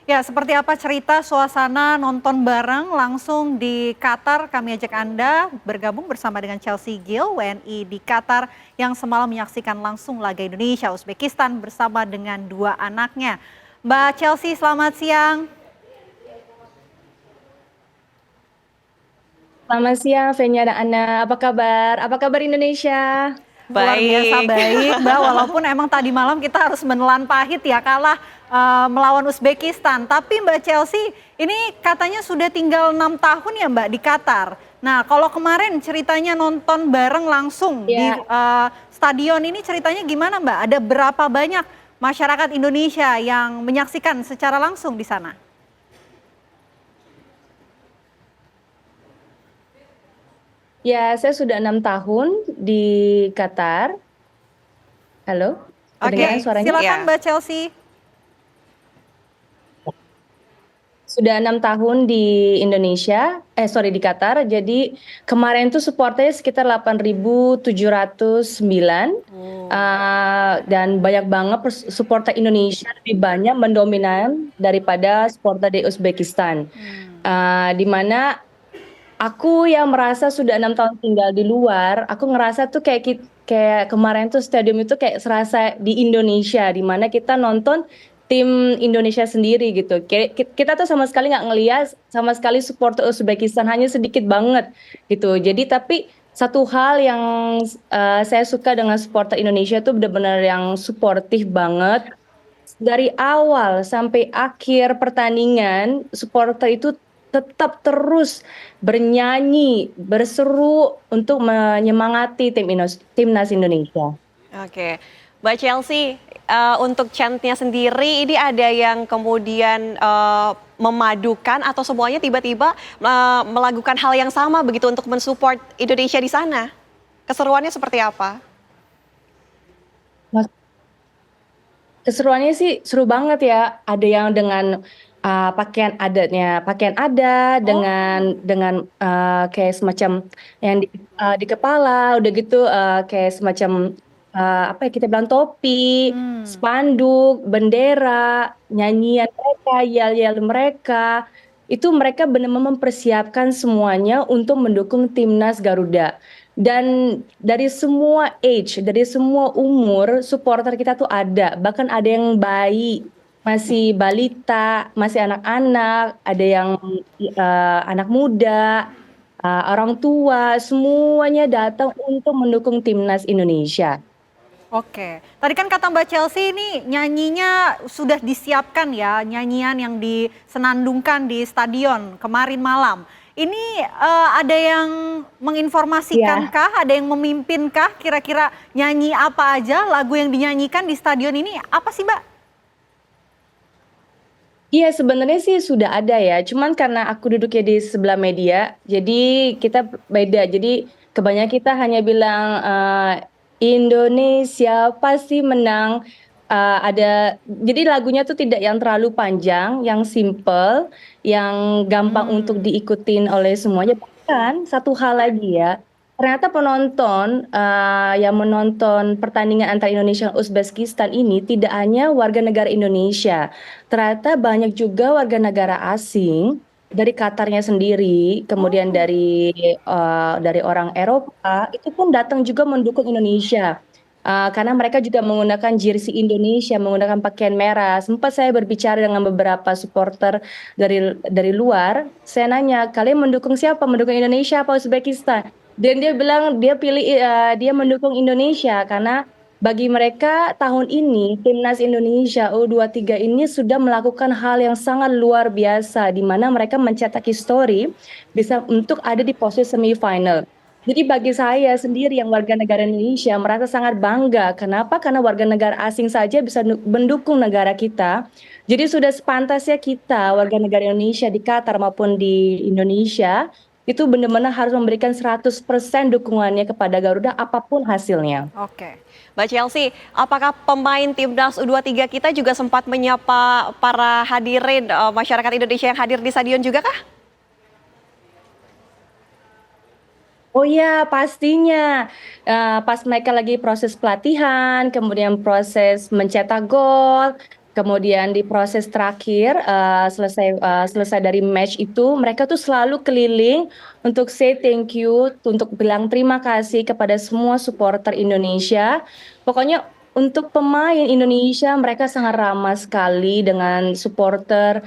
Ya, seperti apa cerita suasana nonton bareng langsung di Qatar? Kami ajak Anda bergabung bersama dengan Chelsea Gill, WNI di Qatar yang semalam menyaksikan langsung laga Indonesia Uzbekistan bersama dengan dua anaknya. Mbak Chelsea, selamat siang. Selamat siang, Fenya dan Ana. Apa kabar? Apa kabar Indonesia? Luar biasa Baik. baik, Mbak. Walaupun emang tadi malam kita harus menelan pahit ya kalah melawan Uzbekistan. Tapi Mbak Chelsea, ini katanya sudah tinggal 6 tahun ya Mbak di Qatar. Nah, kalau kemarin ceritanya nonton bareng langsung di Ya, stadion ini ceritanya gimana Mbak? Ada berapa banyak masyarakat Indonesia yang menyaksikan secara langsung di sana? ya, saya sudah 6 tahun di Qatar. Halo, kedengaran Oke, suaranya? silakan Ya. Mbak Chelsea. Sudah 6 tahun di Indonesia, sorry di Qatar. Jadi kemarin tuh supporternya sekitar 8.709, Oh. dan banyak banget supporter Indonesia lebih banyak mendominan daripada supporter di Uzbekistan. Hmm. Di mana aku yang merasa sudah 6 tahun tinggal di luar, aku ngerasa tuh kayak kemarin tuh stadium itu kayak serasa di Indonesia, di mana kita nonton tim Indonesia sendiri gitu. Kayak kita tuh sama sekali nggak ngeliat sama sekali supporter Uzbekistan, hanya sedikit banget gitu. Jadi tapi satu hal yang saya suka dengan supporter Indonesia tuh benar-benar yang suportif banget. Dari awal sampai akhir pertandingan, supporter itu tetap terus bernyanyi, berseru untuk menyemangati timnas Indonesia. Oke. Mbak Chelsea, untuk chant-nya sendiri ini ada yang kemudian memadukan atau semuanya tiba-tiba melakukan hal yang sama begitu untuk mensupport Indonesia di sana? Keseruannya seperti apa? Mas, keseruannya sih seru banget ya. Ada yang dengan pakaian adat Oh. dengan kayak semacam yang di kepala, udah gitu kayak semacam apa ya kita bilang topi, Hmm. spanduk, bendera, nyanyian mereka, yel-yel mereka. Itu mereka benar-benar mempersiapkan semuanya untuk mendukung timnas Garuda. Dan dari semua age, dari semua umur, supporter kita tuh ada. Bahkan ada yang bayi, masih balita, masih anak-anak, ada yang anak muda, orang tua, semuanya datang untuk mendukung timnas Indonesia. Oke, tadi kan kata Mbak Chelsea ini nyanyinya sudah disiapkan ya, nyanyian yang disenandungkan di stadion kemarin malam. Ini ada yang Ya. menginformasikankah, ada yang memimpin,kah kira-kira nyanyi apa aja, lagu yang dinyanyikan di stadion ini apa sih Mbak? Iya, sebenarnya sih sudah ada ya, cuman karena aku duduknya di sebelah media, jadi kita beda. Jadi kebanyakan kita hanya bilang Indonesia pasti menang. Jadi lagunya tuh tidak yang terlalu panjang, yang simple, yang gampang untuk Hmm. diikutin oleh semuanya. Bahkan satu hal lagi ya, ternyata penonton yang menonton pertandingan antara Indonesia dan Uzbekistan ini tidak hanya warga negara Indonesia. Ternyata banyak juga warga negara asing dari Qatarnya sendiri, kemudian Oh. dari orang Eropa itu pun datang juga mendukung Indonesia. Karena mereka juga menggunakan jersey Indonesia, menggunakan pakaian merah. Sempat saya berbicara dengan beberapa supporter dari luar. Saya nanya, kalian mendukung siapa? Mendukung Indonesia apa Uzbekistan? Dan dia bilang dia mendukung Indonesia karena bagi mereka tahun ini timnas Indonesia U23 ini sudah melakukan hal yang sangat luar biasa di mana mereka mencetak histori bisa untuk ada di posisi semifinal. Jadi bagi saya sendiri yang warga negara Indonesia merasa sangat bangga. Kenapa? Karena warga negara asing saja bisa mendukung negara kita. Jadi sudah sepantasnya kita warga negara Indonesia di Qatar maupun di Indonesia itu benar-benar harus memberikan 100% dukungannya kepada Garuda apapun hasilnya. Oke. Mbak Chelsea, apakah pemain timnas U23 kita juga sempat menyapa para hadirin masyarakat Indonesia yang hadir di stadion juga kah? Oh iya, pastinya. Pas mereka lagi proses pelatihan, kemudian proses mencetak gol, Kemudian di proses terakhir selesai dari match itu, mereka tuh selalu keliling untuk say thank you, untuk bilang terima kasih kepada semua supporter Indonesia. Pokoknya untuk pemain Indonesia mereka sangat ramah sekali dengan supporter.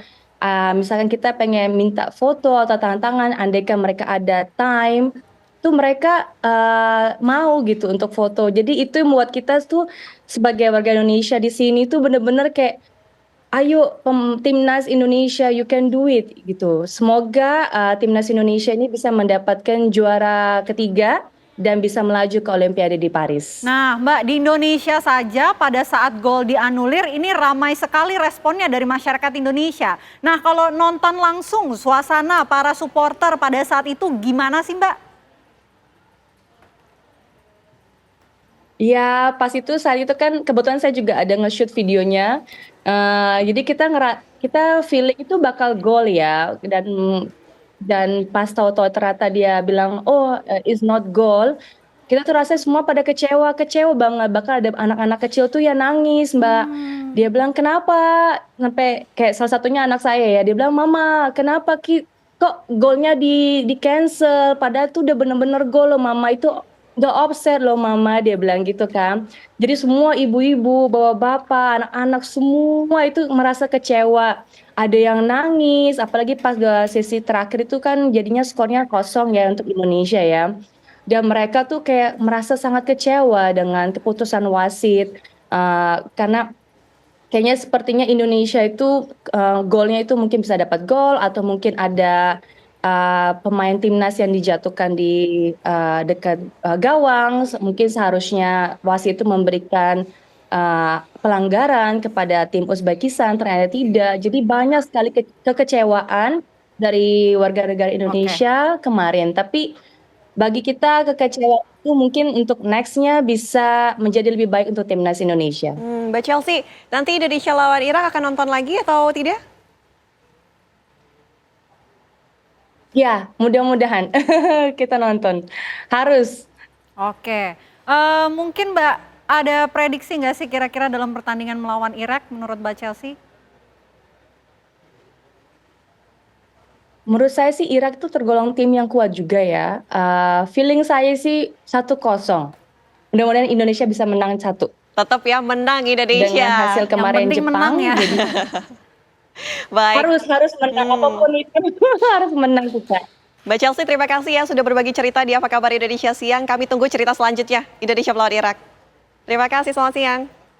Misalkan kita pengen minta foto atau tanda tangan, andaikan mereka ada time, tuh mereka mau gitu untuk foto. Jadi itu yang membuat kita tuh sebagai warga Indonesia di sini tuh bener-bener kayak, ayo timnas Indonesia, you can do it gitu. Semoga timnas Indonesia ini bisa mendapatkan juara ketiga dan bisa melaju ke Olimpiade di Paris. Nah, Mbak, di Indonesia saja pada saat gol dianulir ini ramai sekali responnya dari masyarakat Indonesia. Nah, kalau nonton langsung suasana para supporter pada saat itu gimana sih, Mbak? Iya, pas itu saat itu kan kebetulan saya juga ada nge-shoot videonya. Jadi kita feeling itu bakal gol ya, dan pas tahu-tahu ternyata dia bilang, "Oh, it's not goal," kita tuh rasanya semua pada kecewa kecewa banget, bahkan ada anak-anak kecil tuh ya nangis, Mbak. Dia bilang, "Kenapa?" Sampai kayak salah satunya anak saya ya, dia bilang, "Mama, kenapa kok golnya di-cancel? Padahal tuh udah bener-bener gol loh Mama, itu udah offset loh Mama," dia bilang gitu kan. Jadi semua ibu-ibu, bapak-bapak, anak-anak semua itu merasa kecewa. Ada yang nangis, apalagi pas sesi terakhir itu kan jadinya skornya 0 ya untuk Indonesia ya. Dan mereka tuh kayak merasa sangat kecewa dengan keputusan wasit, karena kayaknya sepertinya Indonesia itu, golnya itu mungkin bisa dapat gol atau mungkin ada, pemain timnas yang dijatuhkan di, dekat, gawang, mungkin seharusnya wasit itu memberikan, pelanggaran kepada tim Uzbekistan, ternyata tidak. Jadi banyak sekali kekecewaan dari warga negara Oke. Indonesia kemarin, tapi bagi kita kekecewaan itu mungkin untuk next-nya bisa menjadi lebih baik untuk timnas Indonesia. Mbak Chelsea, nanti Indonesia lawan Irak akan nonton lagi atau tidak? Ya, mudah-mudahan kita nonton, harus. Oke. Mungkin Mbak ada prediksi nggak sih kira-kira dalam pertandingan melawan Irak menurut Mbak Chelsea? Menurut saya sih Irak tuh tergolong tim yang kuat juga ya, feeling saya sih 1-0. Mudah-mudahan Indonesia bisa menang 1. Tetap ya menang Dengan Indonesia. hasil Yang kemarin penting menang Jepang, ya. jadi Baik. harus menang apapun itu, harus menang kita. Mbak Chelsea, terima kasih ya sudah berbagi cerita di Apa Kabar Indonesia Siang. Kami tunggu cerita selanjutnya Indonesia melawan Irak. Terima kasih, selamat siang.